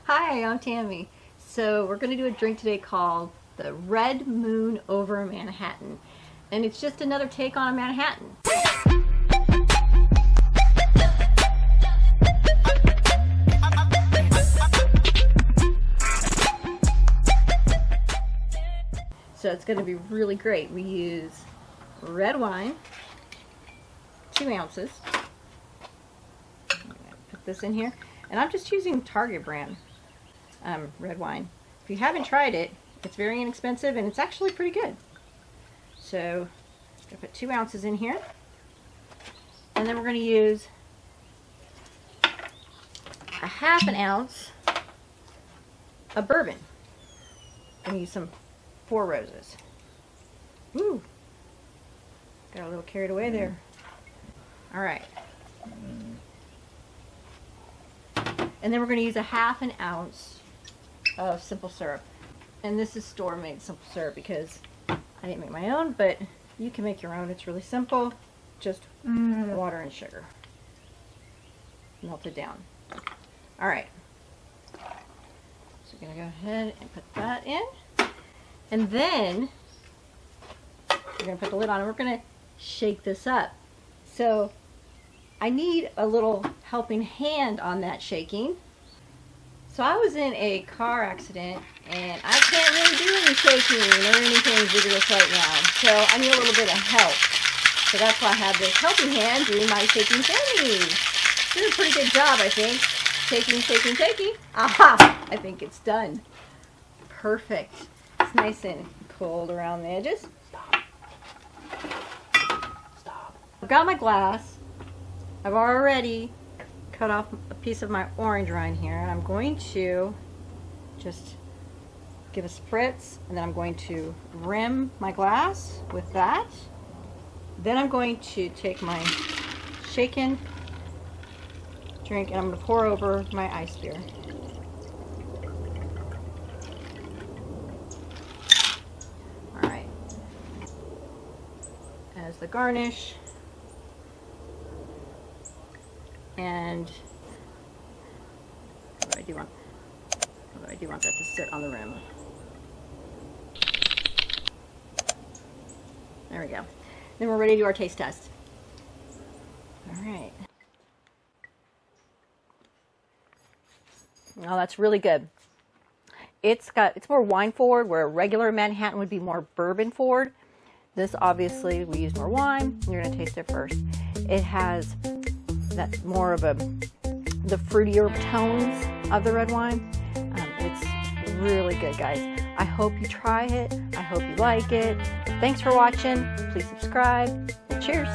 Hi, I'm Tammy. So we're going to do a drink today called the Red Moon over Manhattan. And it's just another take on a Manhattan. So it's going to be really great. We use red wine, 2 ounces. I'm going to put this in here. And I'm just using Target brand red wine. If you haven't tried it, it's very inexpensive and it's actually pretty good. So I'm going to put 2 ounces in here. And then we're going to use a ½ ounce of bourbon. I'm going to use some 4 Roses. Ooh, got a little carried away there. All right. And then we're going to use a ½ ounce of simple syrup. And this is store-made simple syrup because I didn't make my own, but you can make your own. It's really simple. Just water and sugar. Melt it down. All right. So we're going to go ahead and put that in. And then we're going to put the lid on and we're going to shake this up. So I need a little helping hand on that shaking. So I was in a car accident and I can't really do any shaking or anything vigorous right now. So I need a little bit of help. So that's why I have this helping hand doing my shaking for me. Did a pretty good job, I think. Shaking, shaking, shaking. Aha! I think it's done. Perfect. It's nice and cold around the edges. Stop. I've got my glass. I've already cut off a piece of my orange rind here, and I'm going to just give a spritz, and then I'm going to rim my glass with that. Then I'm going to take my shaken drink and I'm going to pour over my ice beer. All right. As the garnish. And I do want that to sit on the rim. There we go. Then we're ready to do our taste test. All right. Oh, that's really good. It's more wine forward, where a regular Manhattan would be more bourbon forward. This obviously we use more wine. You're gonna taste it first. It has that's more of the fruitier tones of the red wine. It's really good, guys. I hope you try it. I hope you like it. Thanks for watching. Please subscribe. Cheers.